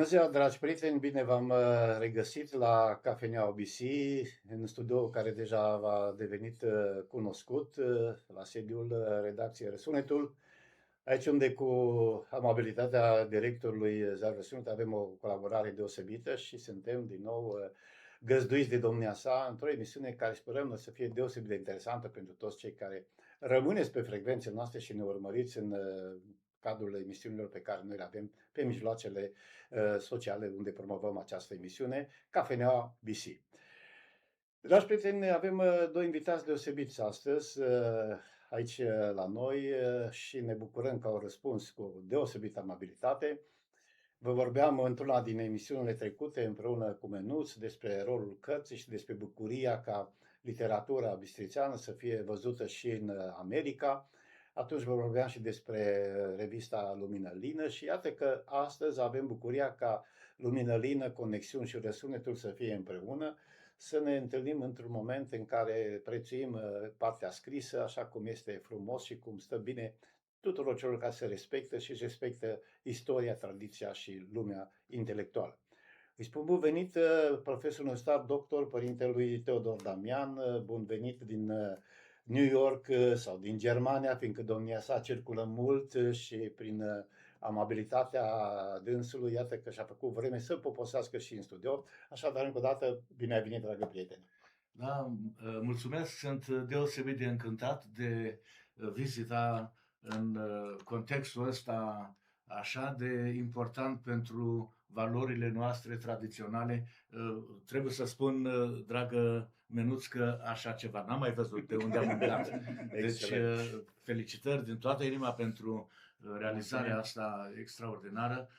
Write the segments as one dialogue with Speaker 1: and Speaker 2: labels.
Speaker 1: ziua, dragi prieteni! Bine v-am regăsit la Cafeneaua BC, în studioul care deja va devenit cunoscut, la sediul redacției Răsunetul. Aici unde cu amabilitatea directorului Zar Răsunet avem o colaborare deosebită și suntem din nou găzduiți de domnia sa într-o emisiune care sperăm să fie deosebit de interesantă pentru toți cei care rămâneți pe frecvențele noastre și ne urmăriți în cadrul emisiunilor pe care noi le avem pe mijloacele sociale unde promovăm această emisiune, Cafeneaua BC. Dragi prieteni, avem doi invitați deosebiți astăzi aici la noi și ne bucurăm că au răspuns cu deosebită amabilitate. Vă vorbeam într-una din emisiunile trecute împreună cu Menuț despre rolul cărții și despre bucuria ca literatura bistrițeană să fie văzută și în America. Atunci vă vorbeam și despre revista Lumină Lină și iată că astăzi avem bucuria ca Lumină Lină, Conexiuni și Răsunetul să fie împreună, să ne întâlnim într-un moment în care prețuim partea scrisă așa cum este frumos și cum stă bine tuturor celor care se respectă și își respectă istoria, tradiția și lumea intelectuală. Îi spun bun venit profesorul universitar doctor părintelui Teodor Damian, bun venit din New York sau din Germania, fiindcă domnia sa circulă mult și prin amabilitatea dânsului, iată că și-a făcut vreme să poposească și în studio. Așadar, încă o dată, bine ai venit, dragă prieteni!
Speaker 2: Da, mulțumesc, sunt deosebit de încântat de vizita în contextul ăsta așa de important pentru valorile noastre tradiționale. Trebuie să spun, dragă Menuț, că așa ceva n-am mai văzut de unde am umblat. Deci, felicitări din toată inima pentru realizarea asta extraordinară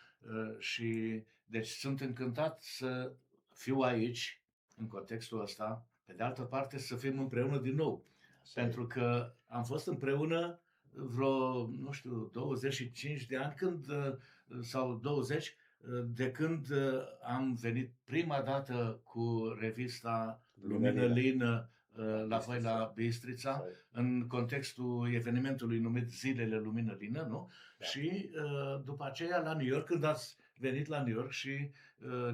Speaker 2: și deci sunt încântat să fiu aici, în contextul ăsta, pe de altă parte să fim împreună din nou. Pentru că am fost împreună vreo, nu știu, 25 de ani sau 20, de când am venit prima dată cu revista Lumină Lină la voi la Bistrița, în contextul evenimentului numit Zilele Lumină Lină, nu? Da. Și după aceea la New York, când ați venit la New York și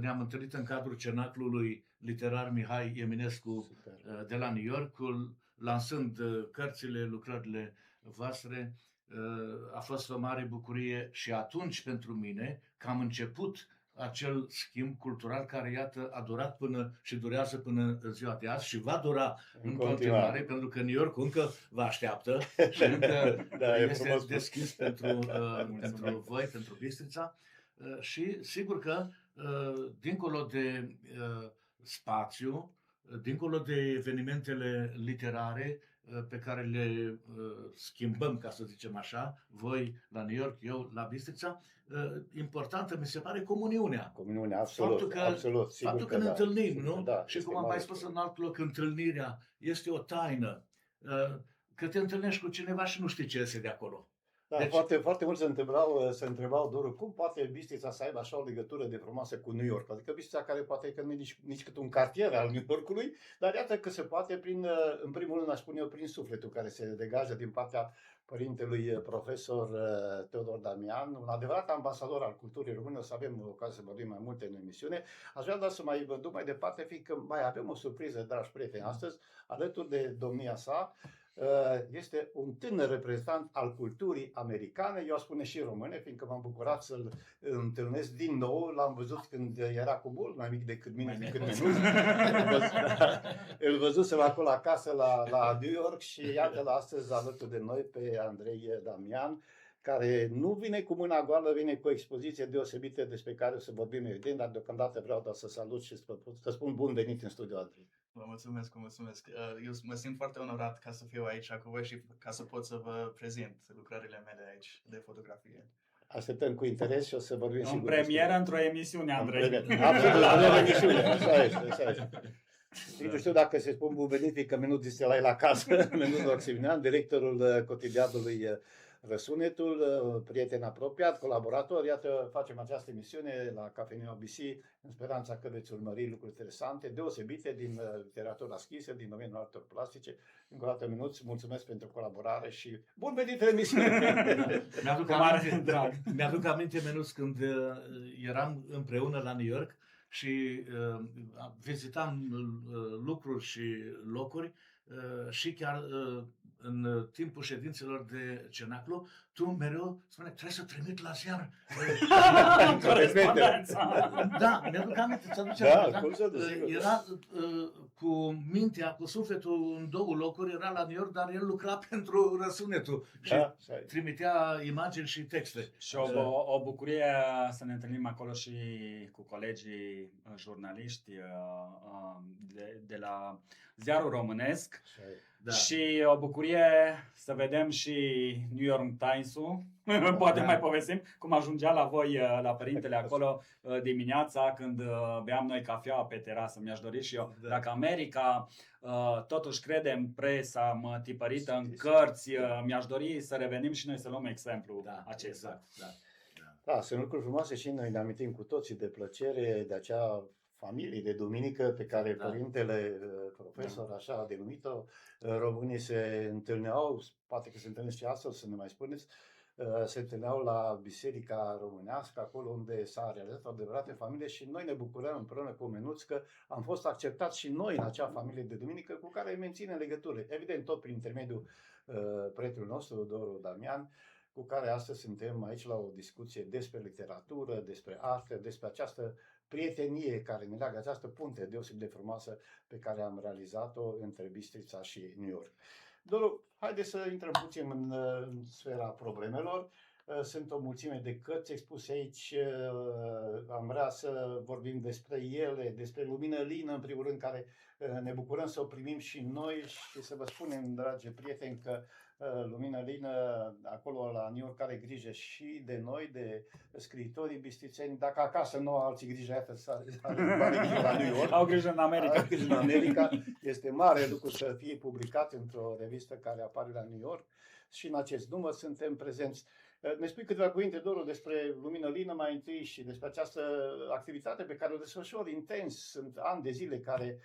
Speaker 2: ne-am întâlnit în cadrul Cenaclului Literar Mihai Eminescu de la New York, lansând cărțile, lucrările voastre. A fost o mare bucurie și atunci pentru mine că am început acel schimb cultural care, iată, a durat până și durează până în ziua de azi și va dura în continuare, pentru că New York încă vă așteaptă și încă este deschis pentru voi, pentru Bistrița. Și sigur că, dincolo de spațiu, dincolo de evenimentele literare pe care le schimbăm, ca să zicem așa, voi la New York, eu la Bistrița, importantă mi se pare comuniunea.
Speaker 1: Comuniunea, absolut.
Speaker 2: Faptul că ne întâlnim, nu? Da, și cum am mai spus în alt loc, întâlnirea este o taină. Că te întâlnești cu cineva și nu știi ce iese de acolo.
Speaker 1: Da, deci, foarte mulți se întrebau, Doru, cum poate Bistrița să aibă așa o legătură de frumoasă cu New York? Adică Bistrița care poate că nu e nici cât un cartier al New Yorkului, dar iată că se poate în primul rând, aș spune eu, prin sufletul care se degajă din partea părintelui profesor Teodor Damian, un adevărat ambasador al culturii române. O să avem ocazia să vorbim mai multe în emisiune. Aș vrea doar să mai vă duc mai departe, fiindcă mai avem o surpriză, dragi prieteni, astăzi, alături de domnia sa. Este un tânăr reprezentant al culturii americane, eu aș spune și române, fiindcă m-am bucurat să-l întâlnesc din nou. L-am văzut când era cu mult mai mic decât mine, decât Menuț. Îl văzusem acolo acasă la New York și iată-l astăzi alături de noi pe Andrei Damian, care nu vine cu mâna goală, vine cu o expoziție deosebită despre care o să vorbim evident, dar deocamdată vreau doar să salut și să spun bun venit în studio, Andrei.
Speaker 3: Vă mulțumesc. Eu mă simt foarte onorat ca să fiu aici cu voi și ca să pot să vă prezint lucrările mele aici de fotografie.
Speaker 1: Așteptăm cu interes și o să vorbim
Speaker 4: în premieră într-o emisiune, Andrei.
Speaker 1: Absolut, în emisiune, așa este. Nu știu dacă se spun bun venit, că Menuț este la el acasă, Menuț Oximinean, directorul cotidianului Răsunetul, prieten apropiat, colaborator. Iată, facem această emisiune la Cafeneaua BC în speranța că veți urmări lucruri interesante, deosebite din literatura scrisă, din domeniul artelor plastice. Încă o dată, Mânuț, mulțumesc pentru colaborare și bun venit în emisiune!
Speaker 2: Mi-aduc aminte, Mânuț, când eram împreună la New York și vizitam lucruri și locuri și chiar în timpul ședințelor de cenaclu, tu mereu spuneai, trebuie să trimit la ziar. Da, mi-aduc aminte, ți-aduce aminte, era cu mintea, cu sufletul în două locuri, era la New York, dar el lucra pentru Răsunetul și trimitea imagini și texte.
Speaker 4: Și o bucurie să ne întâlnim acolo și cu colegii jurnaliști de la Ziarul Românesc.
Speaker 2: Da.
Speaker 4: Și o bucurie să vedem și New York Times-ul, poate mai povestim, cum ajungea la voi, la părintele acolo dimineața când beam noi cafeaua pe terasă. Mi-aș dori și eu, dacă America totuși crede în presa tipărită, în cărți, mi-aș dori să revenim și noi să luăm exemplu acesta.
Speaker 2: Exact,
Speaker 1: da, sunt lucruri frumoase și noi ne amintim cu toții de plăcere de acea familie de duminică pe care părintele profesor, așa a denumit-o, românii se întâlneau, poate că se întâlnesc și astăzi, să ne mai spuneți, se întâlneau la Biserica Românească, acolo unde s-a realizat o adevărată familie și noi ne bucurăm împreună cu Mânuț că am fost acceptați și noi în acea familie de duminică cu care menținem legături. Evident, tot prin intermediul prietenului nostru, Doru Damian, cu care astăzi suntem aici la o discuție despre literatură, despre artă, despre această prietenie care ne leagă, această punte deosebit de frumoasă pe care am realizat-o între Bistrița și New York. Doru, haideți să intrăm puțin în sfera problemelor. Sunt o mulțime de cărți expuse aici, am vrea să vorbim despre ele, despre Lumină Lină, în primul rând, care ne bucurăm să o primim și noi și să vă spunem, dragi prieteni, că Lumină Lină, acolo la New York, are grijă și de noi, de scriitorii bistrițeni. Dacă acasă nu au alții grijă, iată, are grijă la New York.
Speaker 4: Au grijă în America.
Speaker 1: Au grijă în America. Este mare lucru să fie publicat într-o revistă care apare la New York și în acest număr suntem prezenți. Ne spui câteva cuvinte, Doru, despre Lumină Lină mai întâi și despre această activitate pe care o desfășor intens. Sunt ani de zile care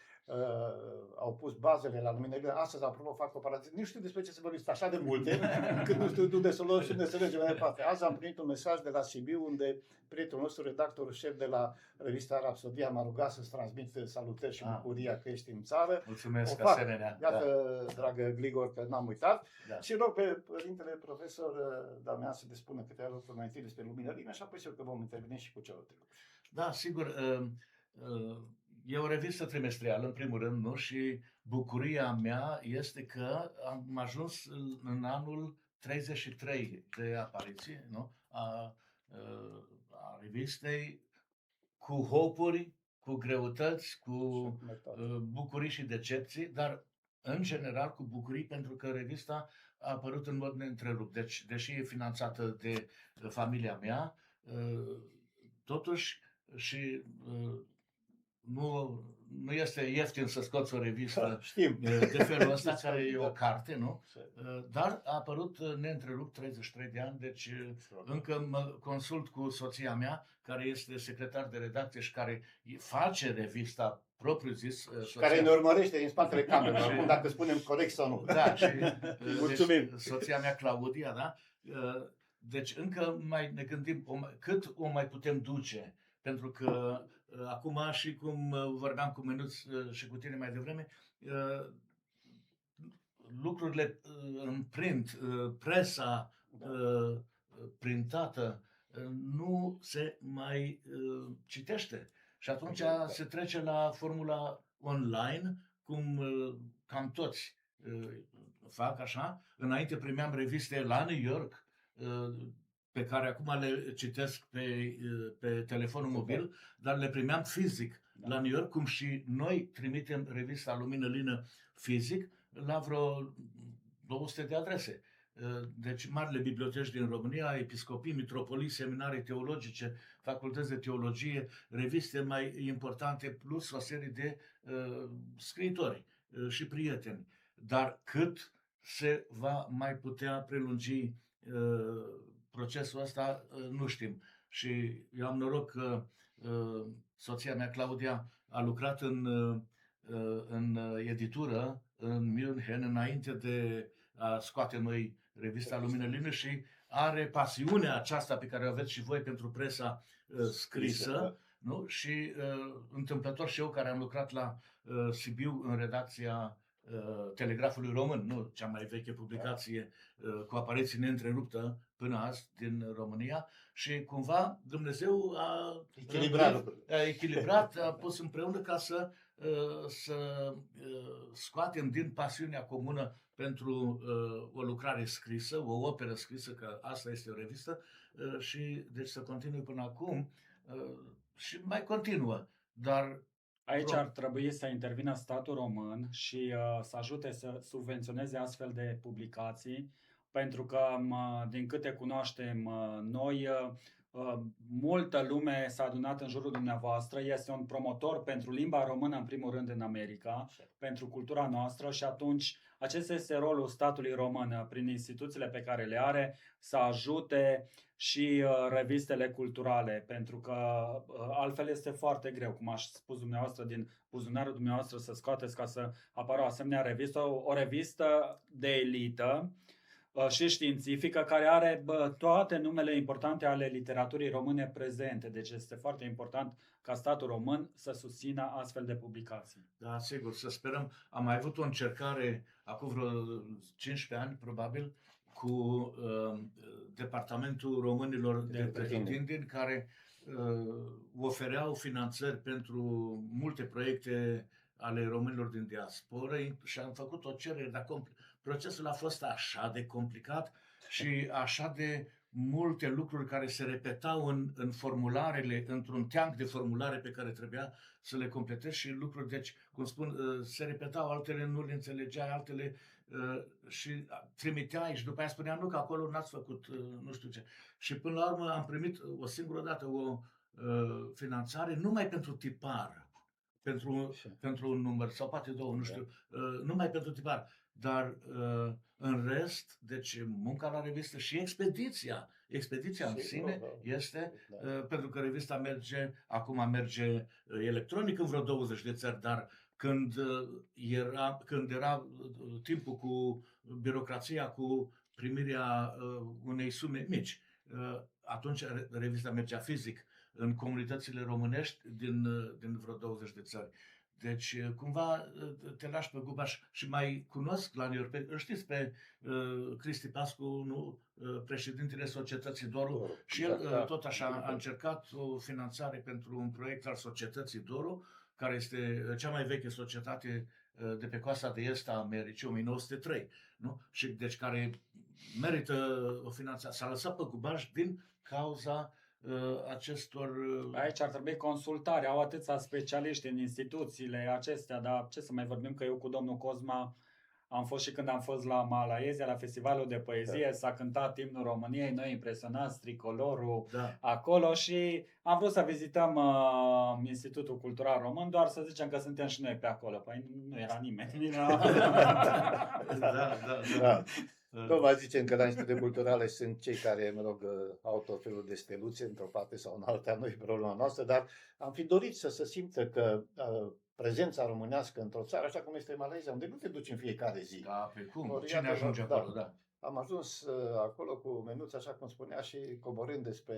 Speaker 1: au pus bazele la Lumină Lină. Astăzi, apropo, fac comparație. Nu știu despre ce să vorbiți așa de multe, încât nu știu de să luăm și de să mergem mai departe. Azi am primit un mesaj de la Sibiu, unde prietenul nostru, redactorul șef de la revista Rapsodia, m-a rugat să-ți transmit salutări și bucuria că ești în țară.
Speaker 2: Mulțumesc, asemenea.
Speaker 1: Iată, dragă Gligor, că n-am uitat.
Speaker 2: Da.
Speaker 1: Și rog pe părintele profesor Damian să ne spună câteva lucruri mai întâi despre Lumină Lină și apoi sigur că vom interveni și cu celelalte lucruri.
Speaker 2: Da, sigur. E o revistă trimestrială, în primul rând, nu? Și bucuria mea este că am ajuns în anul 33 de apariție, nu? A revistei, cu hopuri, cu greutăți, cu bucurii și decepții, dar în general cu bucurii, pentru că revista a apărut în mod neîntrerupt. Deci, deși e finanțată de familia mea, totuși și nu este ieftin să scoți o revistă de felul ăsta, care e o carte, nu? Dar a apărut neîntrerupt 33 de ani, deci încă mă consult cu soția mea, care este secretar de redacție și care face revista propriu-zis.
Speaker 1: Care ne urmărește din spatele camerei, dacă spunem corect sau nu.
Speaker 2: Da, și
Speaker 1: mulțumim.
Speaker 2: Deci, soția mea, Claudia, da? Deci încă mai ne gândim cât o mai putem duce, pentru că acum și cum vorbeam cu Mânuț și cu tine mai devreme, lucrurile în print, presa printată nu se mai citește. Și atunci se trece la formula online, cum cam toți fac așa. Înainte primeam reviste la New York, pe care acum le citesc pe telefonul mobil, dar le primeam fizic la New York, cum și noi trimitem revista Lumină Lină fizic la vreo 200 de adrese. Deci marile biblioteci din România, episcopii, mitropolii, seminarii teologice, facultăți de teologie, reviste mai importante, plus o serie de scriitori și prieteni. Dar cât se va mai putea prelungi procesul ăsta nu știm. Și eu am noroc că soția mea, Claudia, a lucrat în editură în München înainte de a scoate noi revista Lumină Lină și are pasiunea aceasta pe care o aveți și voi pentru presa scrisă, nu? Și întâmplător și eu care am lucrat la Sibiu în redacția Telegrafului Român, nu cea mai veche publicație cu apariție neîntreruptă până azi din România, și cumva Dumnezeu a echilibrat, a pus împreună ca să scoatem din pasiunea comună pentru o lucrare scrisă, o operă scrisă, că asta este o revistă, și deci să continui până acum și mai continuă, dar
Speaker 4: aici ar trebui să intervină statul român și să ajute să subvenționeze astfel de publicații, pentru că, din câte cunoaștem noi, multă lume s-a adunat în jurul dumneavoastră, este un promotor pentru limba română în primul rând în America, pentru cultura noastră, și atunci acesta este rolul statului român prin instituțiile pe care le are să ajute și revistele culturale, pentru că altfel este foarte greu, cum aș spus dumneavoastră, din buzunarul dumneavoastră să scoateți ca să apară o asemenea revistă, o revistă de elită și științifică, care are toate numele importante ale literaturii române prezente. Deci este foarte important ca statul român să susțină astfel de publicații.
Speaker 2: Da, sigur, să sperăm. Am mai avut o încercare acum vreo 15 ani, probabil, cu Departamentul Românilor de Pretutindeni, care ofereau finanțări pentru multe proiecte ale românilor din diasporă și am făcut o cerere, dar procesul a fost așa de complicat și așa de multe lucruri care se repetau în formularele, într-un teanc de formulare pe care trebuia să le completezi și lucruri, deci, cum spun, se repetau, altele nu le înțelegeai, altele și trimiteai și după aia spunea nu, că acolo n-ați făcut nu știu ce. Și până la urmă am primit o singură dată o finanțare numai pentru tipar, pentru un număr, sau poate două, nu știu, numai pentru tipar. Dar în rest, deci munca la revistă și expediția în sine este, pentru că revista acum merge electronic în vreo 20 de țări, dar când era timpul cu birocrația, cu primirea unei sume mici, atunci revista mergea fizic în comunitățile românești din vreo 20 de țări. Deci, cumva, te lași pe gubaș și mai cunosc la New York. Îl știți pe Cristi Pascu, nu? Președintele Societății Doru, și el tot așa a încercat o finanțare pentru un proiect al Societății Doru, care este cea mai veche societate de pe coasta de est a Americii, 1903, nu? Și deci care merită o finanțare. S-a lăsat pe gubaș din cauza acestor...
Speaker 4: Aici ar trebui consultare, au atâția specialiști în instituțiile acestea, dar ce să mai vorbim, că eu cu domnul Cosma am fost și când am fost la Malaysia, la festivalul de poezie, s-a cântat imnul României, noi impresionați, tricolorul acolo, și am vrut să vizităm Institutul Cultural Român, doar să zicem că suntem și noi pe acolo. Păi nu era nimeni.
Speaker 1: Da. Nu vă zicem că la instituții culturale sunt cei care, mă rog, au tot felul de steluțe într-o parte sau în alta, nu e problema noastră, dar am fi dorit să se simtă că prezența românească într-o țară, așa cum este Malaysia, unde nu te duci în fiecare zi.
Speaker 2: Da, pe cum? Cine ajunge acolo, da.
Speaker 1: Am ajuns acolo cu menuț, așa cum spunea, și coborând despre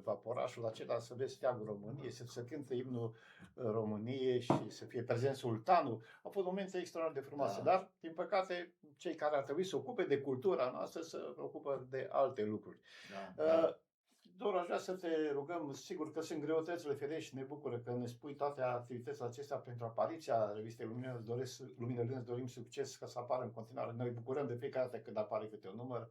Speaker 1: vaporașul acela, să vezi steagul României, să cânte imnul României și să fie prezent sultanul. Au fost momente extraordinar de frumoase, dar, din păcate, cei care ar trebui să ocupe de cultura noastră se ocupă de alte lucruri. Doar aș vrea să te rugăm, sigur că sunt greutățile, firești, și ne bucură că ne spui toate activitățile acestea pentru apariția revistei Lumină Lină, dorim succes ca să apară în continuare. Noi bucurăm de fiecare dată când apare câte un număr.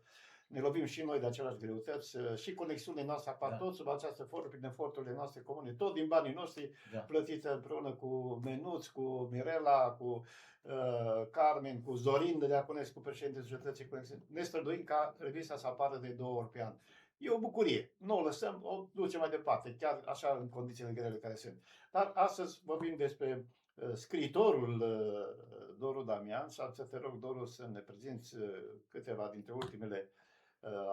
Speaker 1: Ne lovim și noi de aceleași greutăți și conexiunile noastre apar tot sub această formă, prin eforturile noastre comune, tot din banii noștri, plătiți împreună cu Menuț, cu Mirela, cu Carmen, cu Zorin de Deaconescu, președintele Societății Conexiuni. Ne străduim ca revista să apară de 2 ori pe an. E o bucurie. Nu o lăsăm, o ducem mai departe, chiar așa în condițiile grele care sunt. Dar astăzi vorbim despre scriitorul Doru Damian și să te rog, Doru, să ne prezinți câteva dintre ultimele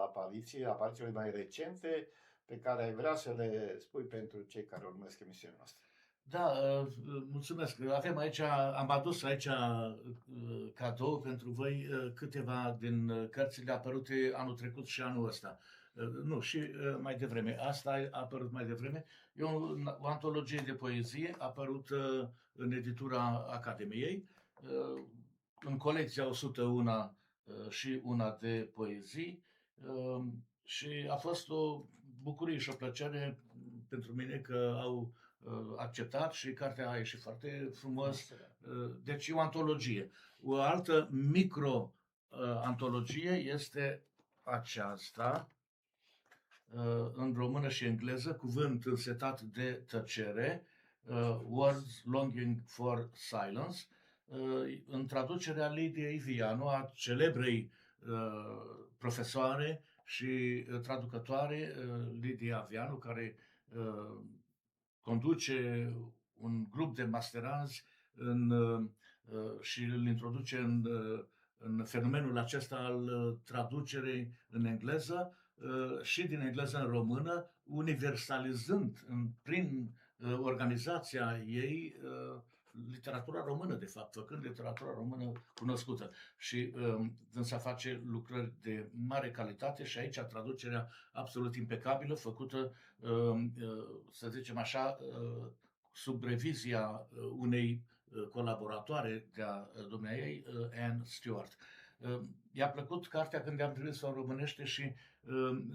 Speaker 1: aparițiile mai recente pe care ai vrea să le spui pentru cei care urmăresc emisiunea noastră.
Speaker 2: Da, mulțumesc. Avem aici, am adus aici cadou pentru voi câteva din cărțile apărute anul trecut și anul ăsta. Nu, și mai devreme. Asta a apărut mai devreme. E o antologie de poezie apărută în editura Academiei, în colecția 101 și una de poezii, și a fost o bucurie și o plăcere pentru mine că au acceptat și cartea a ieșit foarte frumos. Deci e o antologie. O altă micro-antologie este aceasta, în română și engleză, Cuvânt însetat de tăcere, Words Longing for Silence, în traducerea Lidiei Vianu, a celebrei profesoare și traducătoare Lidia Vianu, care conduce un grup de masteranți și îl introduce în fenomenul acesta al traducerii în engleză și din engleză în română, universalizând prin organizația ei literatura română, de fapt, făcând literatura română cunoscută. Și dânsa face lucrări de mare calitate și aici traducerea absolut impecabilă, făcută, să zicem așa, sub revizia unei colaboratoare de-a dumneaei, Anne Stewart. I-a plăcut cartea când i-am trimis-o în românește și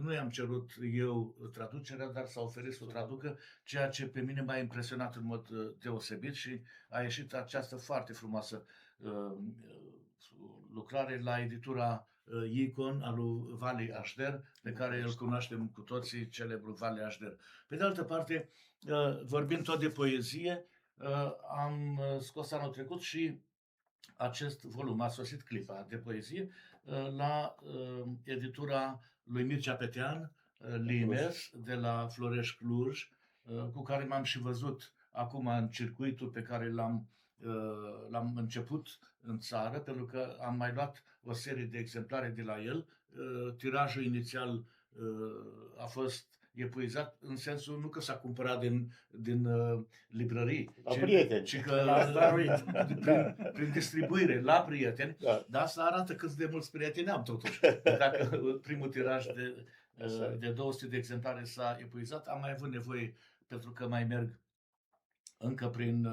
Speaker 2: nu i-am cerut eu traducerea, dar s-a oferit să o traducă, ceea ce pe mine m-a impresionat în mod deosebit și a ieșit această foarte frumoasă lucrare la editura Icon al lui Vali Așder, pe care îl cunoaștem cu toții, celebrul Vali Așder. Pe de altă parte, vorbind tot de poezie, am scos anul trecut și acest volum, a sosit clipa de poezie, la editura lui Mircea Petean, Limes, de la Florești Cluj, cu care m-am și văzut acum în circuitul pe care l-am început în țară, pentru că am mai luat o serie de exemplare de la el. Tirajul inițial a fost epuizat în sensul nu că s-a cumpărat din librării, ci că prin distribuire la prieteni.
Speaker 1: Da.
Speaker 2: Dar asta arată cât de mulți prieteni am totuși. Dacă primul tiraj de 200 de exemplare s-a epuizat, am mai avut nevoie, pentru că mai merg încă prin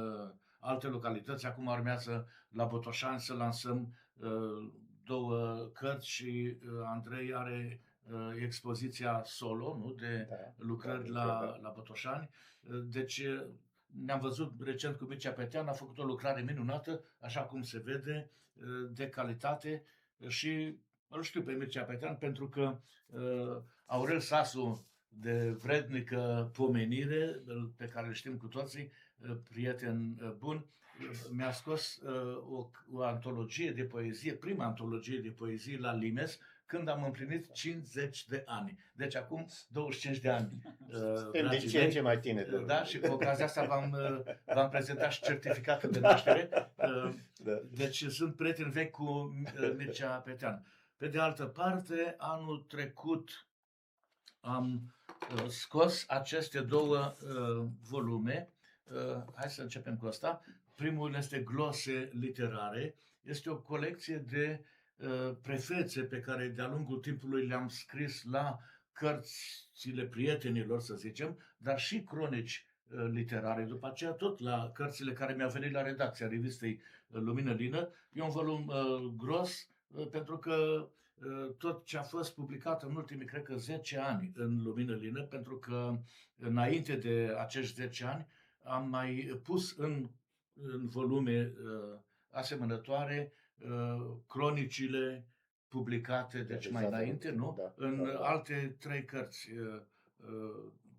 Speaker 2: alte localități. Acum urmează la Botoșani să lansăm 2 cărți și Andrei are expoziția solo, nu? De lucrări la Botoșani. Deci ne-am văzut recent cu Mircea Petean, a făcut o lucrare minunată, așa cum se vede, de calitate și îl știu pe Mircea Petean pentru că Aurel Sasu, de vrednică pomenire, pe care îl știm cu toții, prieten bun, mi-a scos o antologie de poezie, prima antologie de poezie la Limes, când am împlinit 50 de ani. Deci acum 25 de ani.
Speaker 1: Suntem din ce în ce mai tineri.
Speaker 2: Da, și cu ocazia asta v-am prezentat și certificatul de naștere. Deci sunt prieten vechi cu Mircea Petean. Pe de altă parte, anul trecut am scos aceste 2 volume. Hai să începem cu asta. Primul este Glose literare. Este o colecție de prefețe pe care de-a lungul timpului le-am scris la cărțile prietenilor, să zicem, dar și cronici literare. După aceea tot la cărțile care mi-au venit la redacția revistei Lumină Lină. E un volum gros, pentru că tot ce a fost publicat în ultimii, cred că 10 ani în Lumină Lină, pentru că înainte de acești 10 ani am mai pus în volume asemănătoare cronicile publicate, deci mai înainte, nu? În alte 3 cărți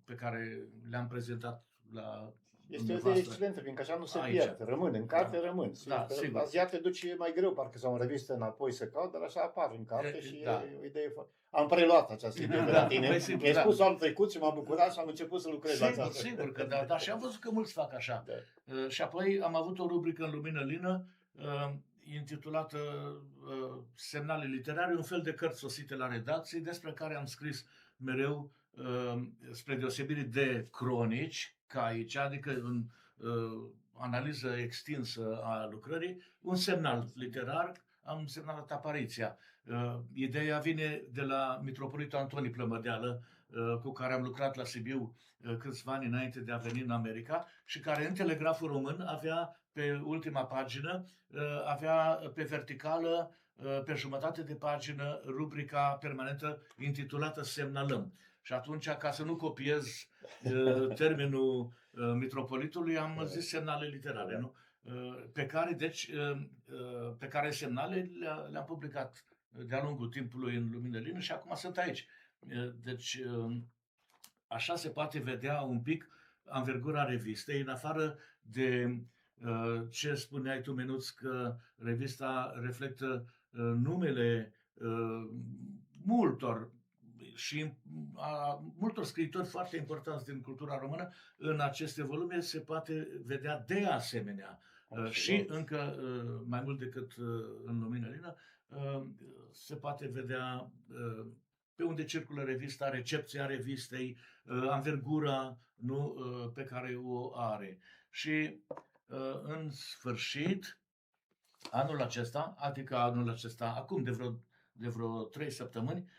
Speaker 2: pe care le-am prezentat la
Speaker 1: Este o idee excelentă, fiindcă așa nu se pierde, rămân, în carte rămân.
Speaker 2: Da, sigur.
Speaker 1: La ziar te duci mai greu, parcă sau în revistă înapoi să caut, dar așa apar în carte și e o idee foarte... Am preluat această idee de la tine, mi-ai spus anul trecut și m-am bucurat și am început să lucrez la aceasta.
Speaker 2: Sigur că da, și am văzut că mulți fac așa. Și apoi am avut o rubrică în Lumină Lină, intitulată Semnale literare, un fel de cărți sosite la redacție, despre care am scris mereu, spre deosebire de cronici, ca aici, adică în analiză extinsă a lucrării, un semnal literar, am semnalat apariția. Ideea vine de la mitropolitul Antoni Plămădeală, cu care am lucrat la Sibiu câțiva ani înainte de a veni în America și care în Telegraful Român avea pe ultima pagină, avea pe verticală, pe jumătate de pagină, rubrica permanentă intitulată Semnalăm. Și atunci, ca să nu copiez termenul mitropolitului, am zis semnale literare, nu? Pe care, deci, pe care semnale le-am publicat de-a lungul timpului în lumină lină și acum sunt aici. Deci, așa se poate vedea un pic anvergura revistei, în afară de ce spuneai tu, Menuț, că revista reflectă numele multor și a multor scriitori foarte importanți din cultura română. În aceste volume se poate vedea de asemenea și încă mai mult decât în lumină lină, se poate vedea pe unde circulă revista, recepția revistei, anvergura, nu, pe care o are. Și în sfârșit, anul acesta, acum de vreo 3 săptămâni,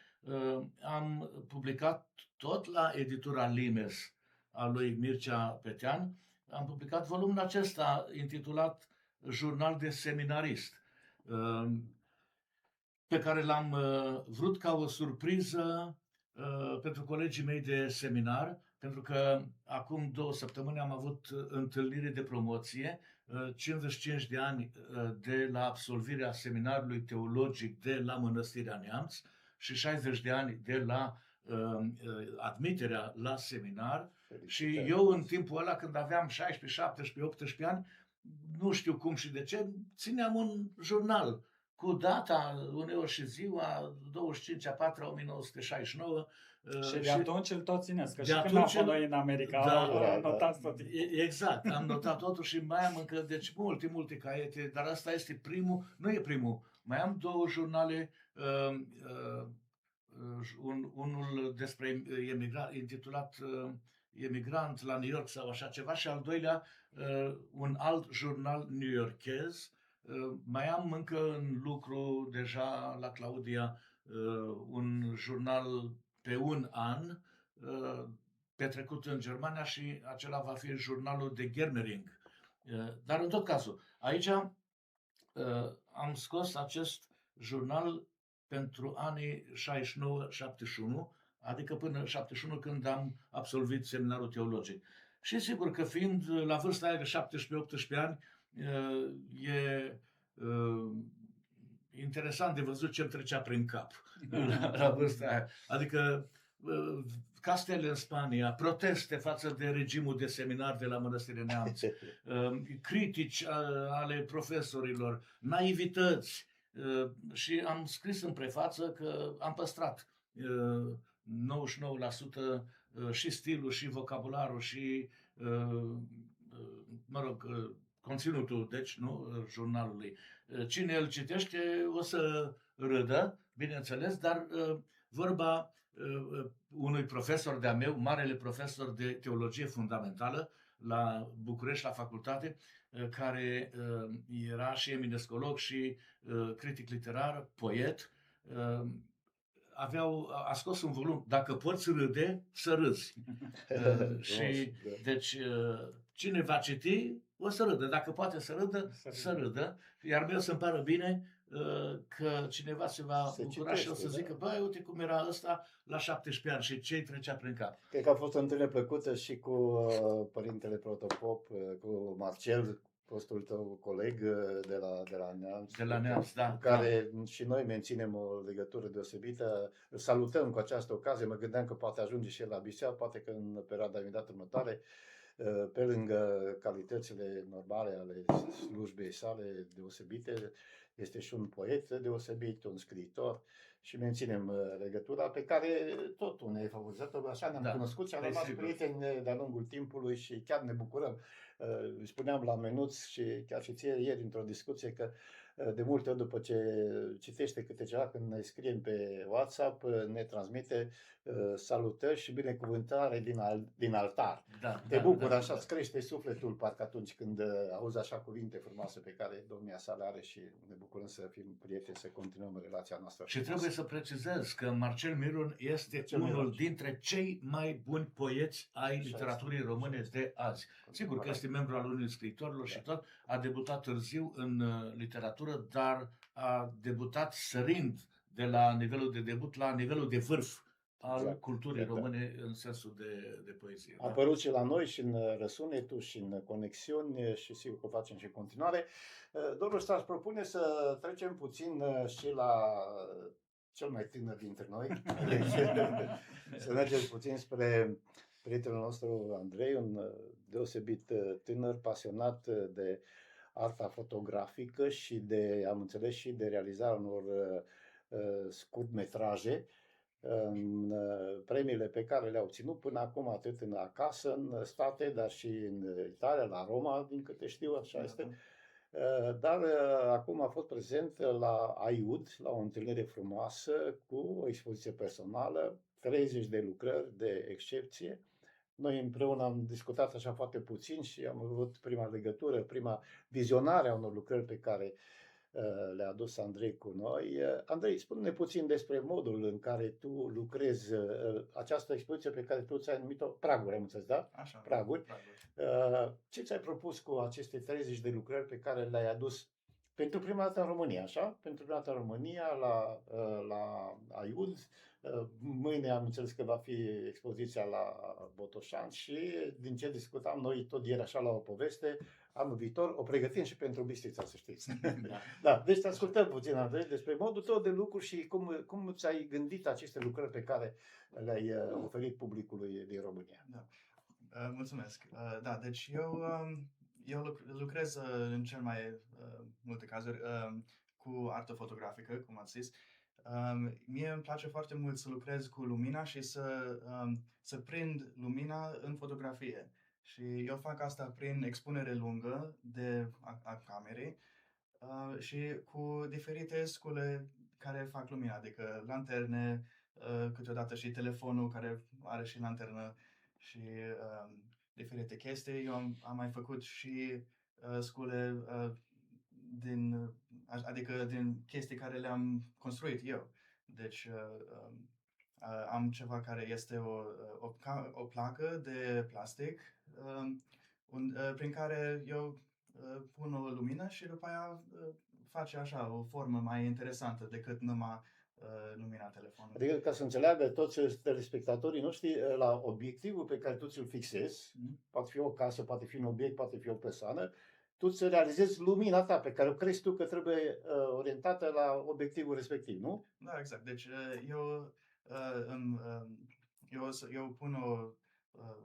Speaker 2: am publicat tot la editura Limes a lui Mircea Petean, am publicat volumul acesta intitulat Jurnal de seminarist, pe care l-am vrut ca o surpriză pentru colegii mei de seminar, pentru că acum 2 săptămâni am avut întâlnire de promoție, 55 de ani de la absolvirea seminarului teologic de la Mănăstirea Neamț și 60 de ani de la admiterea la seminar. Și eu în timpul ăla, când aveam 16, 17, 18 ani, nu știu cum și de ce, țineam un jurnal cu data, uneori și ziua, 25/4/1969.
Speaker 4: Și de atunci îl tot țineți, că și când am
Speaker 2: atunci
Speaker 4: fost noi în America,
Speaker 2: da,
Speaker 4: notați tot.
Speaker 2: Exact, am notat totul și mai am încă, deci multe caiete, dar asta este primul, nu e primul. Mai am 2 jurnale, unul despre intitulat Emigrant la New York sau așa ceva și al doilea un alt jurnal newyorkez. Mai am încă în lucru deja la Claudia un jurnal pe 1 an petrecut în Germania și acela va fi jurnalul de Germering. Dar în tot cazul, aici am scos acest jurnal pentru anii 69-71, adică până 71 când am absolvit seminarul teologic. Și sigur că fiind la vârsta aia de 17-18 ani, e interesant de văzut ce-mi trecea prin cap la vârsta aia. Adică castele în Spania, proteste față de regimul de seminar de la Mănăstirea Neamț, critici ale profesorilor, naivități, și am scris în prefață că am păstrat 99% și stilul, și vocabularul, și conținutul, deci, nu, jurnalului. Cine îl citește o să râdă, bineînțeles, dar vorba unui profesor de-a meu, marele profesor de teologie fundamentală la București, la facultate, care era și eminescolog și critic literar, poet, a scos un volum, Dacă poți râde, să râzi. Și deci cine va citi o să râdă, dacă poate să râdă, să râdă, iar mie o să-mi pară bine că cineva se va bucura și o să zică, băi, uite cum era ăsta la 17 ani și ce-i trecea prin cap.
Speaker 1: Cred că a fost o întâlnire plăcută și cu părintele Protopop, cu Marcel, fostul tău coleg de la Neamț.
Speaker 2: De la Neamț, da.
Speaker 1: Cu care și noi menținem o legătură deosebită. Îl salutăm cu această ocazie. Mă gândeam că poate ajunge și el la Bisea, poate că în perioada imediat următoare, pe lângă calitățile normale ale slujbei sale deosebite, este și un poet deosebit, un scriitor și menținem legătura pe care tot ne-ai favorizat-o, așa ne-am cunoscut și am rămas prieteni de-a lungul timpului și chiar ne bucurăm. Spuneam la Menuț și chiar și ție ieri într-o discuție că De multe ori după ce citește câte ceva, când ne scriem pe WhatsApp, ne transmite salutări și binecuvântare din altar.
Speaker 2: Da,
Speaker 1: Te
Speaker 2: da,
Speaker 1: bucură,
Speaker 2: da,
Speaker 1: așa
Speaker 2: da.
Speaker 1: îți crește sufletul parcă atunci când auzi așa cuvinte frumoase pe care domnia sa le are și ne bucurăm să fim prieteni, să continuăm relația noastră.
Speaker 2: Și trebuie să precizez că Marcel Mirun este
Speaker 1: Marcel
Speaker 2: unul
Speaker 1: Mirun.
Speaker 2: dintre cei mai buni poeți ai
Speaker 1: Așa
Speaker 2: literaturii
Speaker 1: este.
Speaker 2: române de azi. Sigur că este membru al Uniunii Scriitorilor și tot, a debutat târziu în literatură, dar a debutat sărind de la nivelul de debut la nivelul de vârf al
Speaker 1: Exact,
Speaker 2: culturii
Speaker 1: exact, da.
Speaker 2: române în sensul de poezie.
Speaker 1: A apărut și la noi și în Răsunetul și în Conexiuni și sigur că o facem și în continuare. Domnul Stas propune să trecem puțin și la cel mai tânăr dintre noi. Să mergem puțin spre prietenul nostru Andrei, un deosebit tânăr, pasionat de arta fotografică și de, am înțeles, și de realizarea unor scurtmetraje. În premiile pe care le-au obținut până acum, atât în acasă, în state, dar și în Italia, la Roma, din câte știu, așa este. Dar acum a fost prezent la AIUD, la o întâlnire frumoasă, cu o expoziție personală, 30 de lucrări de excepție. Noi împreună am discutat așa foarte puțin și am avut prima legătură, prima vizionare a unor lucrări pe care le-a adus Andrei cu noi. Andrei, spune-ne puțin despre modul în care tu lucrezi această expoziție pe care tu ți-ai numit-o Praguri, am înțeles, da?
Speaker 3: Așa,
Speaker 1: Praguri.
Speaker 3: Praguri.
Speaker 1: Ce ți-ai propus cu aceste 30 de lucrări pe care le-ai adus pentru prima dată în România, așa? Pentru prima dată în România, la AIUD. Mâine am înțeles că va fi expoziția la Botoșani și din ce discutam noi tot ieri așa la o poveste, anul viitor o pregătim și pentru Bistrița, să știți.
Speaker 2: Da.
Speaker 1: Da, deci te ascultăm puțin, Andrei, despre modul tău de lucru și cum ți-ai gândit aceste lucrări pe care le-ai oferit publicului din România.
Speaker 3: Da. Mulțumesc. Da, deci eu lucrez în cel mai multe cazuri cu artă fotografică, cum ați zis. Mie îmi place foarte mult să lucrez cu lumina și să prind lumina în fotografie. Și eu fac asta prin expunere lungă a camerei și cu diferite scule care fac lumina, adică lanterne, câteodată și telefonul care are și lanternă și diferite chestii. Eu am mai făcut și scule adică din chestii care le-am construit eu. Deci am ceva care este o placă de plastic prin care eu pun o lumină și după aia face așa o formă mai interesantă decât numai lumina telefonului.
Speaker 1: Adică, ca să înțeleagă toți telespectatorii noștri, la obiectivul pe care tu ți-l fixezi, poate fi o casă, poate fi un obiect, poate fi o persoană, tu îți realizezi lumina ta pe care o crezi tu că trebuie orientată la obiectivul respectiv, nu?
Speaker 3: Da, exact. Deci eu pun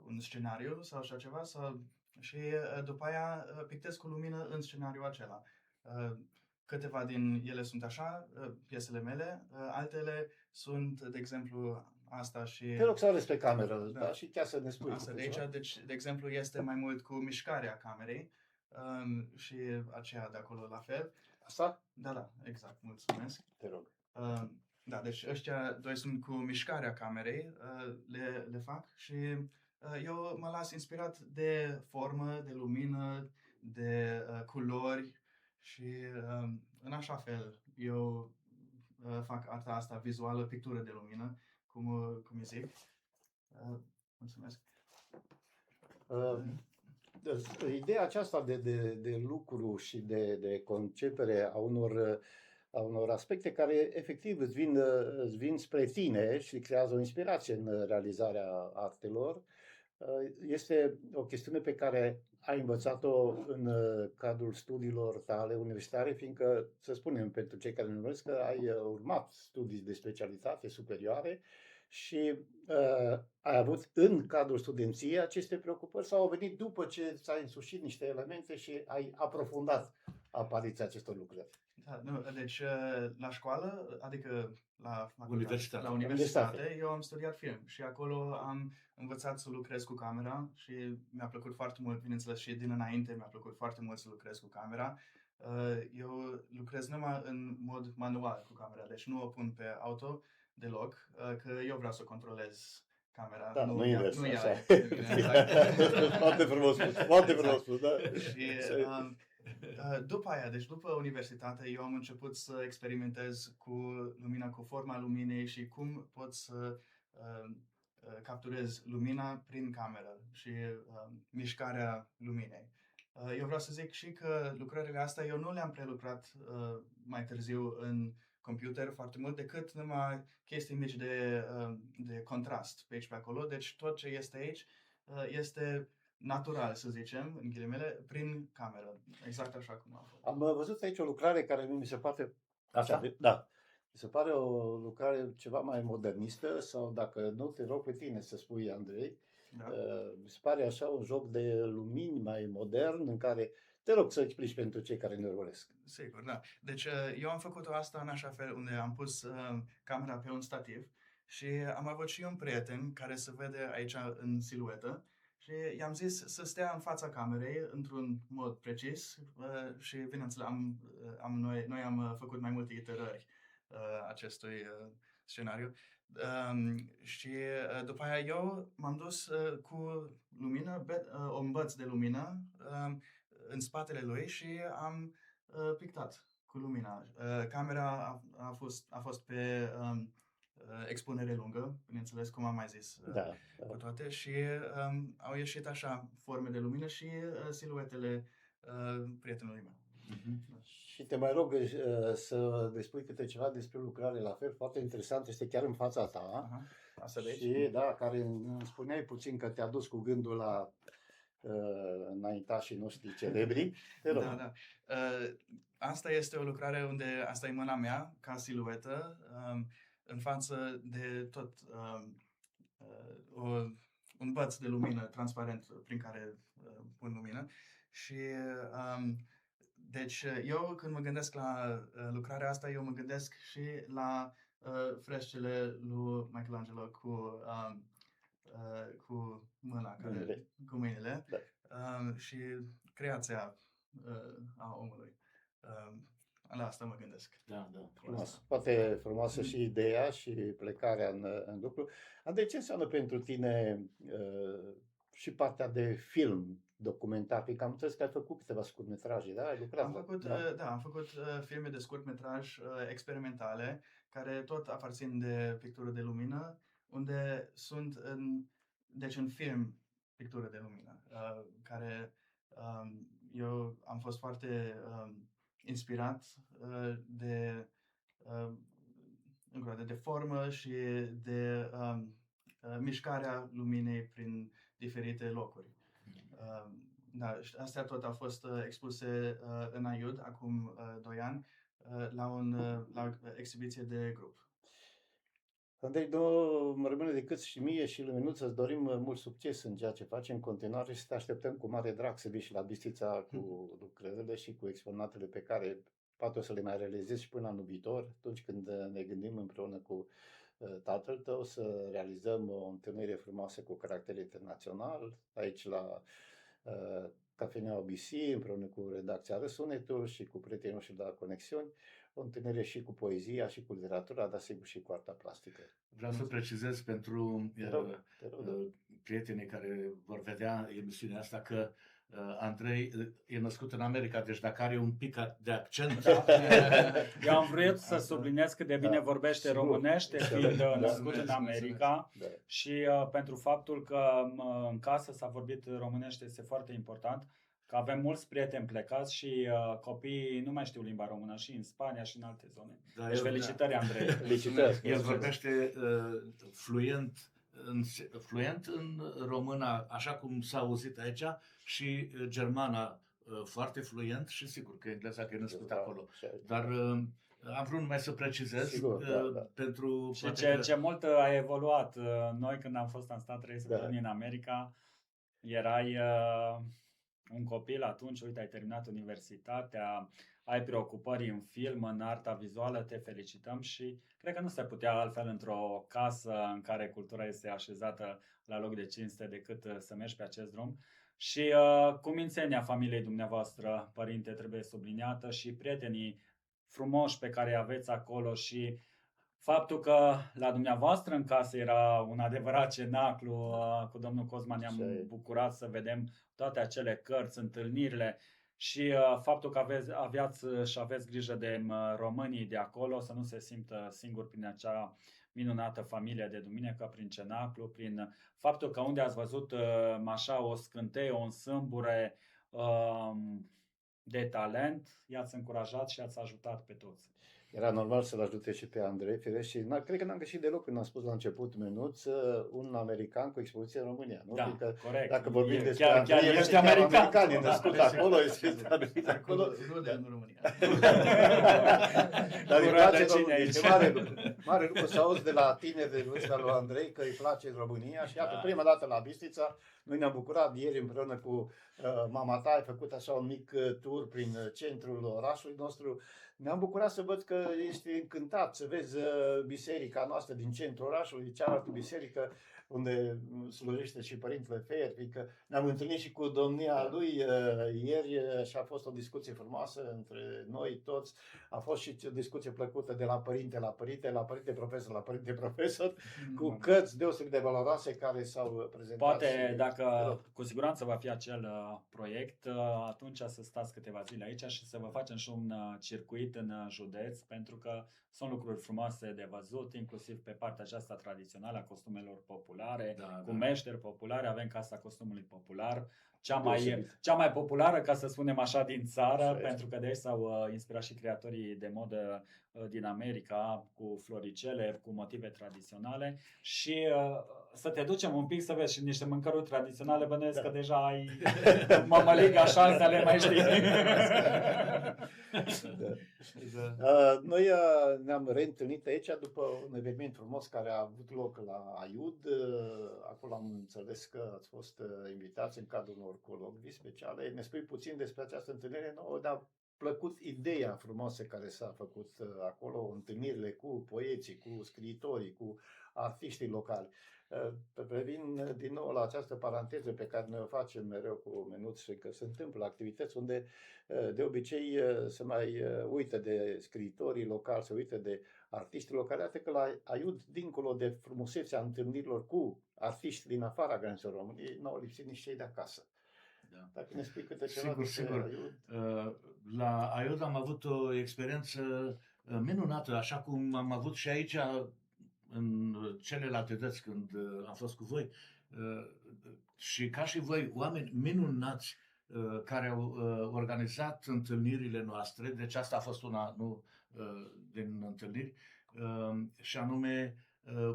Speaker 3: un scenariu sau așa ceva și după aia pictez cu lumină în scenariul acela. Câteva din ele sunt așa, piesele mele, altele sunt, de exemplu, asta și...
Speaker 1: Te rog să arăți pe cameră, da, și chiar să ne spui.
Speaker 3: Asta de aici, deci, de exemplu, este mai mult cu mișcarea camerei și aceea de acolo la fel.
Speaker 1: Asta?
Speaker 3: Da, exact, mulțumesc.
Speaker 1: Te rog.
Speaker 3: Da, deci ăștia doi sunt cu mișcarea camerei, le fac și eu mă las inspirat de formă, de lumină, de culori și în așa fel eu fac arta asta vizuală, pictură de lumină, cum îi zic. Mulțumesc.
Speaker 1: Ideea aceasta de lucru și de concepere a unor aspecte care efectiv îți vin spre tine și creează o inspirație în realizarea artelor, este o chestiune pe care ai învățat-o în cadrul studiilor tale universitare, fiindcă, să spunem, pentru cei care nu urmăresc, că ai urmat studii de specialitate superioare și ai avut în cadrul studenției aceste preocupări sau au venit după ce ți-ai însușit niște elemente și ai aprofundat apariția acestor lucrări?
Speaker 3: Da, nu, deci la școală, adică la
Speaker 2: Universitate.
Speaker 3: universitate, eu am studiat film și acolo am învățat să lucrez cu camera și mi-a plăcut foarte mult, bineînțeles și din înainte mi-a plăcut foarte mult să lucrez cu camera. Eu lucrez numai în mod manual cu camera, deci nu o pun pe auto deloc, că eu vreau să controlez camera,
Speaker 1: Da, nu
Speaker 3: ea,
Speaker 1: invers,
Speaker 3: nu ea
Speaker 1: așa.
Speaker 3: e bine, exact.
Speaker 1: Foarte frumos spus, foarte frumos
Speaker 3: Exact.
Speaker 1: spus, da.
Speaker 3: Și după aia, deci după universitate, eu am început să experimentez cu lumina, cu forma luminei și cum pot să capturez lumina prin cameră și mișcarea luminei. Eu vreau să zic și că lucrările astea eu nu le-am prelucrat mai târziu în computer foarte mult, decât numai chestii mici de contrast pe aici pe acolo. Deci tot ce este aici este natural, să zicem, în ghilimele, prin cameră. Exact așa cum a fost.
Speaker 1: Am văzut aici o lucrare care mi se poate...
Speaker 2: Așa?
Speaker 1: Da. Mi se pare o lucrare ceva mai modernistă sau dacă nu, te rog pe tine să spui, Andrei.
Speaker 3: Da.
Speaker 1: Mi se pare așa un joc de lumini mai modern în care te rog să explici pentru cei care ne urmăresc.
Speaker 3: Sigur, da. Deci eu am făcut-o asta în așa fel unde am pus camera pe un stativ și am avut și un prieten care se vede aici în siluetă și i-am zis să stea în fața camerei într-un mod precis și bineînțeles noi am făcut mai multe iterări acestui scenariu. Și după aia eu m-am dus cu lumină, un băț de lumină în spatele lui și am pictat cu lumina. Camera a fost pe expunere lungă, bineînțeles, cum am mai zis
Speaker 1: Da.
Speaker 3: cu toate, și au ieșit așa forme de lumină și siluetele prietenului meu.
Speaker 1: Și te mai rog să despri câte ceva despre lucrare la fel, foarte interesant, este chiar în fața ta.
Speaker 3: Aha. Asta de aici?
Speaker 1: Și da, care îmi spuneai puțin că te-a dus cu gândul la înaintașii noștri celebri. Te rog.
Speaker 3: Da, da. Asta este o lucrare unde asta e mâna mea ca siluetă în față de tot un băț de lumină transparent prin care pun lumină și deci eu când mă gândesc la lucrarea asta, eu mă gândesc și la frescele lui Michelangelo cu mâna, cu mâinile
Speaker 1: Da.
Speaker 3: și creația a omului. La asta mă gândesc.
Speaker 2: Da, da.
Speaker 1: Frumos. Foarte frumoasă și ideea și plecarea în lucru. Andrei, ce înseamnă pentru tine și partea de film documentar? Fiindcă am înțeles că ai făcut câteva scurtmetraje, da? Ai lucrat
Speaker 3: Am făcut filme de scurtmetraj experimentale care tot aparțin de pictură de lumină, unde sunt în film pictură de lumină, care eu am fost foarte inspirat de formă și de mișcarea luminii prin diferite locuri. Da, astea tot au fost expuse în Aiud acum 2 ani la o exhibiție de grup.
Speaker 1: Andrei, nu mă rămâne decât și mie și lui Mânuță să dorim mult succes în ceea ce faci în continuare și să te așteptăm cu mare drag să vii și la Bistrița cu lucrările și cu exponatele pe care poate o să le mai realizezi și până anul viitor, atunci când ne gândim împreună cu tatăl tău să realizăm o întâlnire frumoasă cu caracter internațional aici la Cafeneaua ABC, împreună cu redacția Răsunetul și cu prietenii noștri de la Conexiuni, o întâlnire și cu poezia și cu literatura, dar sigur și cu arta plastică.
Speaker 2: Vreau să precizez pentru prietenii care vor vedea emisiunea asta că Andrei e născut în America, deci dacă are un pic de accent...
Speaker 4: Eu am vrut să subliniez cât de bine vorbește românește, fiind născut în America și pentru faptul că în casă s-a vorbit românește este foarte important, că avem mulți prieteni plecați și copiii nu mai știu limba română și în Spania și în alte zone. Deci felicitări, Andrei!
Speaker 1: Felicitări!
Speaker 2: El vorbește fluent în română, așa cum s-a auzit aici, și germana foarte fluent și sigur că engleza că e născut acolo. Dar am vrut numai să precizez
Speaker 1: sigur,
Speaker 2: pentru...
Speaker 4: Și ce mult a evoluat. Noi când am fost în stat 3 săptămâni în America, erai un copil atunci, uite, ai terminat universitatea, ai preocupări în film, în arta vizuală, te felicităm și cred că nu se putea altfel într-o casă în care cultura este așezată la loc de cinste decât să mergi pe acest drum. Și cumințenia familiei dumneavoastră, părinte, trebuie subliniată și prietenii frumoși pe care îi aveți acolo și faptul că la dumneavoastră în casă era un adevărat cenaclu, cu domnul Cosma ne-am
Speaker 1: Așa e.
Speaker 4: bucurat să vedem toate acele cărți, întâlnirile și faptul că aveați și aveți grijă de românii de acolo, să nu se simtă singuri prin acea minunată familie de duminică, prin cenaclu, prin faptul că unde ați văzut așa o scânteie, o însâmbure de talent, i-ați încurajat și ați ajutat pe toți.
Speaker 1: Era normal să-l ajute și pe Andrei, firește, și cred că n-am greșit deloc când am spus la început, Menuț, un american cu expoziție în România, nu?
Speaker 4: Da,
Speaker 1: Adică,
Speaker 4: corect.
Speaker 1: dacă vorbim despre
Speaker 4: chiar
Speaker 1: Andrei, el
Speaker 4: ești
Speaker 1: chiar
Speaker 4: american.
Speaker 1: e născut acolo, este stabilit acolo.
Speaker 3: Rude în România.
Speaker 1: Dar îi
Speaker 4: Cu
Speaker 1: place
Speaker 4: rădăcini
Speaker 1: România,
Speaker 4: aici.
Speaker 1: e mare lucru să auzi de la tineri de vârsta lui Andrei că îi place România și iată,
Speaker 4: Da.
Speaker 1: prima dată la Bistrița, noi ne-am bucurat ieri împreună cu mama ta, ai făcut așa un mic tur prin centrul orașului nostru. Ne-am bucurat să văd că ești încântat să vezi biserica noastră din centrul orașului, cealaltă biserică unde slujește și Părintele Feier, fiindcă ne-am întâlnit și cu domnia lui ieri și a fost o discuție frumoasă între noi toți. A fost și o discuție plăcută de la părinte la părinte, la părinte profesor la părinte profesor, cu cărți deosebit de valoroase care s-au prezentat.
Speaker 4: Poate,
Speaker 1: și-
Speaker 4: dacă cu siguranță va fi acel proiect, atunci să stați câteva zile aici și să vă facem și un circuit în județ, pentru că sunt lucruri frumoase de văzut, inclusiv pe partea aceasta tradițională a costumelor populare, cu meșteri populare, avem Casa Costumului Popular,
Speaker 1: Deosebit.
Speaker 4: cea mai populară, ca să spunem așa, din țară,
Speaker 1: Așa este.
Speaker 4: pentru că de aici s-au inspirat și creatorii de modă din America, cu floricele, cu motive tradiționale și să te ducem un pic să vezi și niște mâncăruri tradiționale, bănuiesc că deja ai mămăligă așa, să le mai știi.
Speaker 1: Noi ne-am reîntâlnit aici după un eveniment frumos care a avut loc la Aiud. Acolo am înțeles că ați fost invitați în cadrul unor colocvii speciale. Ne spui puțin despre această întâlnire nouă, dar plăcut ideea frumoasă care s-a făcut acolo, întâlnirile cu poeții, cu scriitorii, cu artiștii locali. Revin din nou la această paranteză pe care noi o facem mereu cu Menuț și că se întâmplă activități unde de obicei se mai uită de scriitorii locali, se uită de artiștii locali, atât că la Aiud, dincolo de frumusețea întâlnirilor cu artiști din afara granițelor României, n-au lipsit nici cei de acasă.
Speaker 2: Da.
Speaker 1: Dacă ne spui câte ceva
Speaker 2: Sigur,
Speaker 1: despre
Speaker 2: sigur.
Speaker 1: Aiud.
Speaker 2: La Aiud am avut o experiență minunată, așa cum am avut și aici în celelalte dăți când am fost cu voi. Și ca și voi, oameni minunați care au organizat întâlnirile noastre, deci asta a fost una din întâlniri, și anume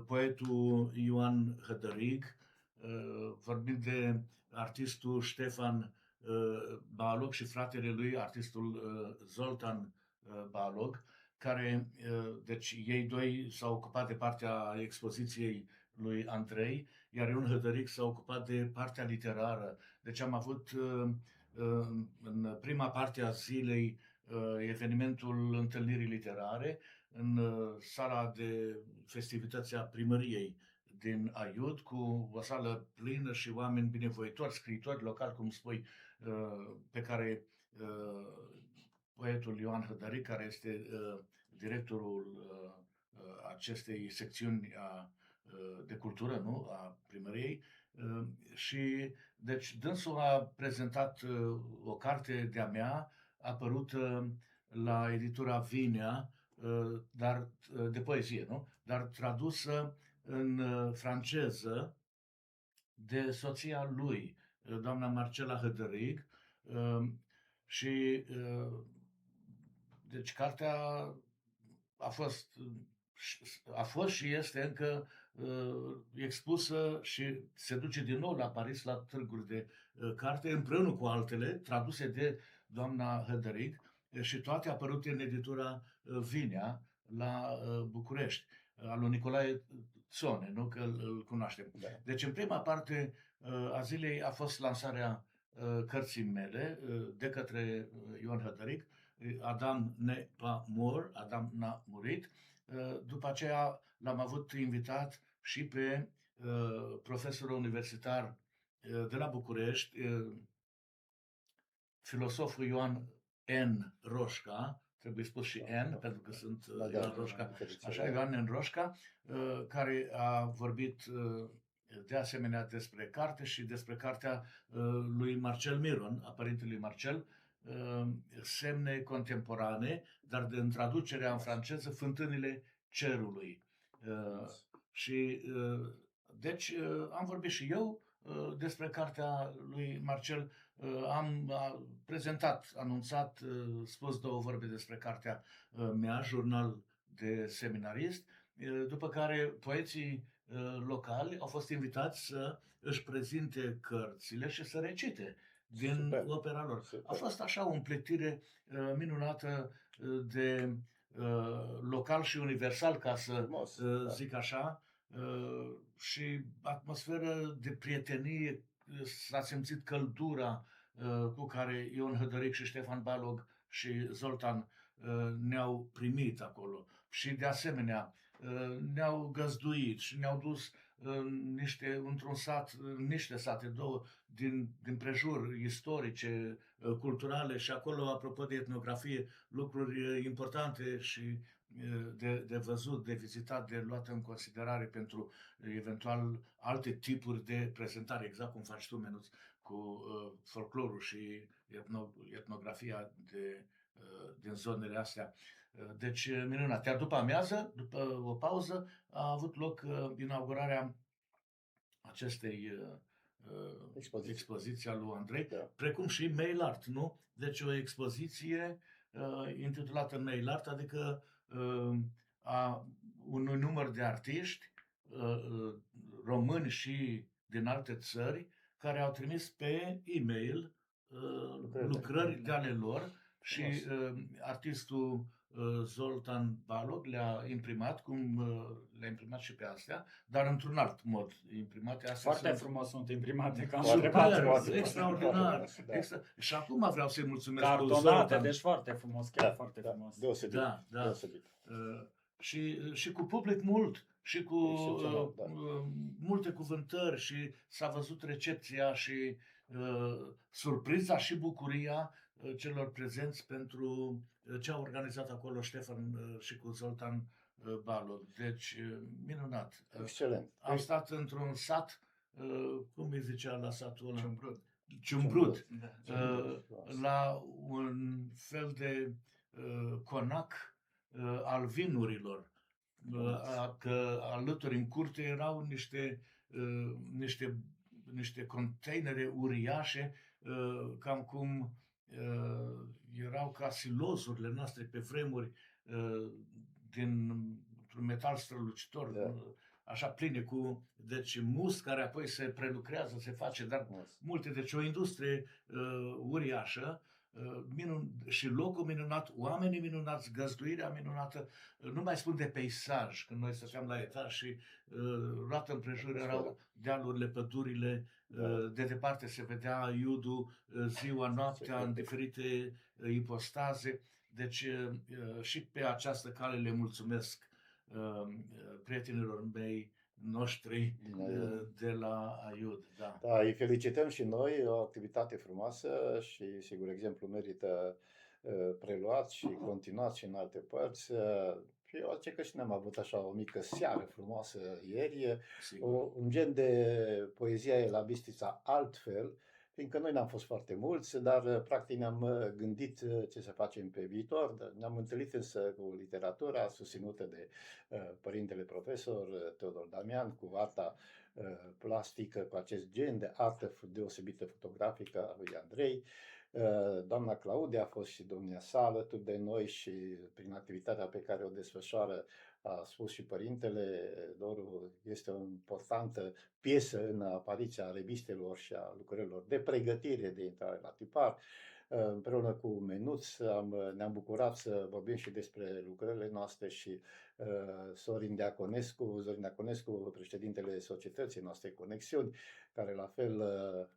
Speaker 2: poetul Ioan Hădărig, vorbind de artistul Ștefan Balog și fratele lui, artistul Zoltan Balog, care, deci ei doi s-au ocupat de partea expoziției lui Andrei, iar Ion Hădăric s-a ocupat de partea literară. Deci am avut în prima parte a zilei evenimentul întâlnirii literare în sala de festivități a primăriei din Aiud, cu o sală plină și oameni binevoitori, scriitori locali, cum spui, pe care poetul Ioan Hădăric, care este directorul acestei secțiuni de cultură, nu? A primăriei, și deci dânsul a prezentat o carte de-a mea apărută la editura Vinea, dar de poezie, nu? Dar tradusă în franceză de soția lui, doamna Marcela Hădărig, și deci cartea a fost și este încă expusă și se duce din nou la Paris la târguri de carte împreună cu altele traduse de doamna Hădărig și toate apărute în editura Vinea la București, al lui Nicolae Țone, nu că îl cunoaștem.
Speaker 1: Da.
Speaker 2: Deci în prima parte a zilei a fost lansarea cărții mele de către Ion Hădărig, Adam n'est pas mort, Adam n-a murit. După aceea l-am avut invitat și pe profesorul universitar de la București, filosoful Ioan N. Roșca, trebuie spus și N, pentru că sunt Ioan Roșca, așa, Ioan N. Roșca, care a vorbit de asemenea despre carte și despre cartea lui Marcel Miron, a părintelui Marcel, Semne contemporane, dar în traducerea în franceză, Fântânile cerului. Și deci am vorbit și eu despre cartea lui Marcel, am prezentat, anunțat, spus 2 vorbe despre cartea mea, Jurnal de seminarist, după care poeții locali au fost invitați să își prezinte cărțile și să recite din
Speaker 1: Super.
Speaker 2: opera lor.
Speaker 1: Super.
Speaker 2: A fost așa o împletire minunată de local și universal, ca să
Speaker 1: Frumos,
Speaker 2: zic așa, și atmosferă de prietenie, s-a simțit căldura cu care Ion Hădăric și Ștefan Balog și Zoltan ne-au primit acolo. Și de asemenea ne-au găzduit și ne-au dus într-un sat, în niște sate, 2 din prejur, istorice, culturale, și acolo, apropo de etnografie, lucruri importante și de văzut, de vizitat, de luat în considerare pentru eventual alte tipuri de prezentare, exact cum faci tu, Menuț, cu folclorul și etnografia din zonele astea. Deci, minunat. Iar după amiază, după o pauză, a avut loc inaugurarea acestei expoziții a lui Andrei,
Speaker 1: Da.
Speaker 2: precum și mail art, nu? Deci o expoziție intitulată mail art, adică a unui număr de artiști români și din alte țări care au trimis pe e-mail lucrări de ale lor și artistul Zoltan Balog le-a imprimat, cum le-a imprimat și pe astea, dar într-un alt mod imprimate. Astea
Speaker 4: Foarte
Speaker 2: sunt
Speaker 4: frumos sunt imprimate, că am
Speaker 1: Foarte
Speaker 4: întrebat.
Speaker 1: frumos.
Speaker 2: extraordinar.
Speaker 1: Da.
Speaker 2: Și acum vreau să-i mulțumesc lui
Speaker 4: Cartonate,
Speaker 2: Zoltan.
Speaker 4: deci foarte frumos, chiar foarte frumos.
Speaker 1: Deosebit.
Speaker 2: Da, da.
Speaker 1: Deosebit.
Speaker 2: Și cu public mult și cu
Speaker 1: Excepțional, da.
Speaker 2: multe cuvântări și s-a văzut recepția și surpriza și bucuria celor prezenți pentru ce a organizat acolo Ștefan și cu Zoltan Balog. Deci, minunat.
Speaker 1: Excelent.
Speaker 2: Am stat într-un sat, cum îi zicea la satul ăla?
Speaker 3: Ciumbrud.
Speaker 2: Ciumbrud.
Speaker 3: Da.
Speaker 2: La un fel de conac al vinurilor. Că alături în curte erau niște containere uriașe, cam cum erau ca silozurile noastre pe vremuri, dintr-un metal strălucitor,
Speaker 1: Da.
Speaker 2: așa pline cu, deci, mus care apoi se prelucrează, se face, dar multe, deci o industrie uriașă, și locul minunat, oamenii minunați, găzduirea minunată, nu mai spun de peisaj, când noi stăteam la etaj și luat împrejur erau dealurile, pădurile, de departe se vedea Iudul ziua, noaptea, în diferite ipostaze. Deci și pe această cale le mulțumesc prietenilor mei noștri de la Aiud. Da.
Speaker 1: Da, îi felicităm și noi, o activitate frumoasă și sigur exemplu merită preluat și continuat și în alte părți. Și eu zic că și ne-am avut așa o mică seară frumoasă ieri, un gen de poezie la Bistrița altfel, fiindcă noi n-am fost foarte mulți, dar practic ne-am gândit ce să facem pe viitor. Ne-am întâlnit însă cu literatura susținută de părintele profesor Teodor Damian, cu arta plastică, cu acest gen de artă deosebită fotografică a lui Andrei. Doamna Claudia a fost și domnia sa alături de noi și prin activitatea pe care o desfășoară, a spus și părintele, Doru este o importantă piesă în apariția revistelor și a lucrărilor de pregătire de intrare la tipar. Împreună cu Menuț ne-am bucurat să vorbim și despre lucrările noastre și Zorin Diaconescu, președintele societății noastre Conexiuni, care la fel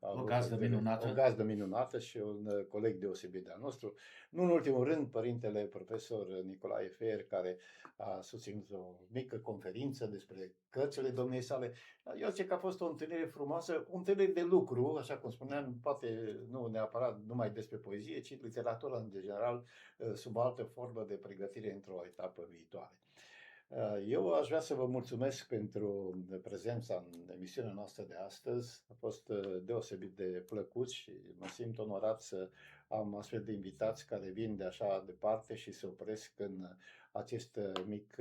Speaker 1: a avut o gazdă minunată și un coleg deosebit de-al nostru. Nu în ultimul rând, părintele profesor Nicolae Fer, care a susținut o mică conferință despre cărțile domniei sale. Eu zic că a fost o întâlnire frumoasă, o întâlnire de lucru, așa cum spuneam, poate nu neapărat numai despre poezie, ci literatura în general, sub altă formă de pregătire într-o etapă viitoare. Eu aș vrea să vă mulțumesc pentru prezența în emisiunea noastră de astăzi. A fost deosebit de plăcut și mă simt onorat să am astfel de invitați care vin de așa departe și se opresc în acest mic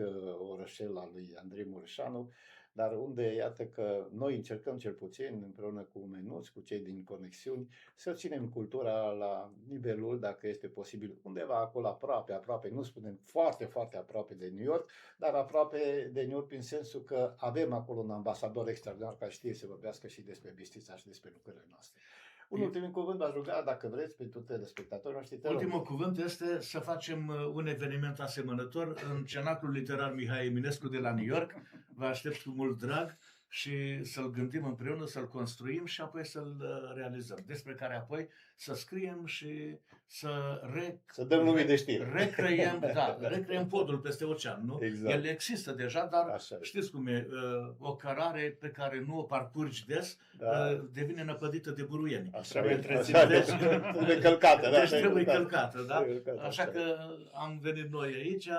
Speaker 1: orășel al lui Andrei Mureșanu, dar unde iată că noi încercăm cel puțin împreună cu Menuț, cu cei din Conexiuni, să ținem cultura la nivelul, dacă este posibil, undeva acolo aproape, nu spunem foarte, foarte aproape de New York, dar aproape de New York prin sensul că avem acolo un ambasador extraordinar care știe să vorbească și despre Bistrița și despre lucrurile noastre. Un ultim cuvânt v-aș ruga, dacă vreți, pentru telespectatorii noștri.
Speaker 2: Ultimul cuvânt este să facem un eveniment asemănător în Cenaclul Literar Mihai Eminescu de la New York. Vă aștept cu mult drag și să-l gândim împreună, să-l construim și apoi să-l realizăm. Despre care apoi să scriem și să
Speaker 1: dăm lumii de știri.
Speaker 2: Recreăm podul peste ocean, nu?
Speaker 1: Exact.
Speaker 2: El există deja, dar știți cum e, o cărare pe care nu o parcurgi des, devine năpădită de buruieni.
Speaker 4: Trebuie călcată,
Speaker 2: Deci trebuie călcată, da? Așa că am venit noi aici.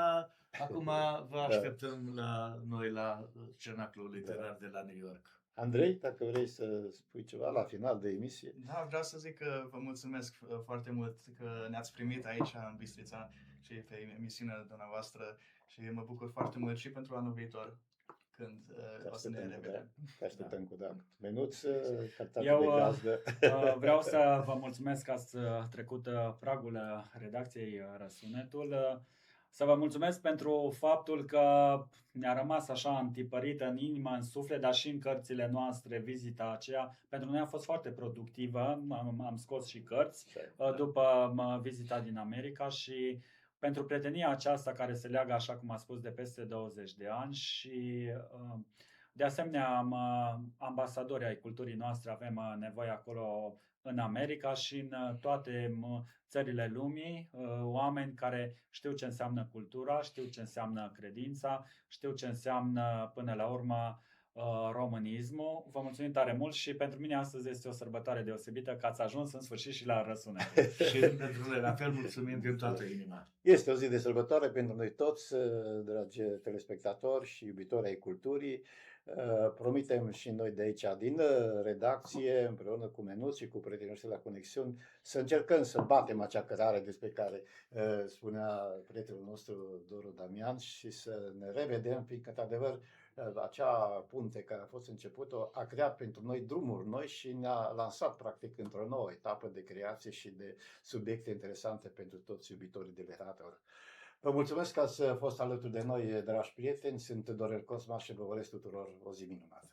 Speaker 2: Acum vă așteptăm la noi la Cenaclul Literar de la New York.
Speaker 1: Andrei, dacă vrei să spui ceva la final de emisie.
Speaker 3: Da, vreau să zic că vă mulțumesc foarte mult că ne-ați primit aici în Bistrița și pe emisiunea dumneavoastră și mă bucur foarte mult și pentru anul viitor când o să ne revedem.
Speaker 1: Te așteptăm cu drag. Menuț, calitate de gazdă.
Speaker 4: Vreau să vă mulțumesc că ați trecut pragul redacției Răsunetul. Să vă mulțumesc pentru faptul că ne-a rămas așa întipărită în inimă, în suflet, dar și în cărțile noastre vizita aceea. Pentru noi a fost foarte productivă, am scos și cărți după vizita din America și pentru prietenia aceasta care se leagă, așa cum a spus, de peste 20 de ani și de asemenea ambasadori ai culturii noastre avem nevoie acolo în America și în toate țările lumii, oameni care știu ce înseamnă cultura, știu ce înseamnă credința, știu ce înseamnă până la urmă românismul. Vă mulțumim tare mult și pentru mine astăzi este o sărbătoare deosebită că ați ajuns în sfârșit și la Răsunet.
Speaker 2: Și pentru noi la fel mulțumim din toată inima.
Speaker 1: Este o zi de sărbătoare pentru noi toți, dragi telespectatori și iubitori ai culturii. Promitem și noi de aici, din redacție, împreună cu Menuț și cu prietenii noștri la Conexiuni, să încercăm să batem acea cărare despre care spunea prietenul nostru Doru Damian și să ne revedem, fiindcă, într-adevăr, acea punte care a fost începută a creat pentru noi drumuri noi și ne-a lansat, practic, într-o nouă etapă de creație și de subiecte interesante pentru toți iubitorii de literatură. Vă mulțumesc că ați fost alături de noi, dragi prieteni. Sunt Dorel Cosma și vă urez tuturor o zi minunată.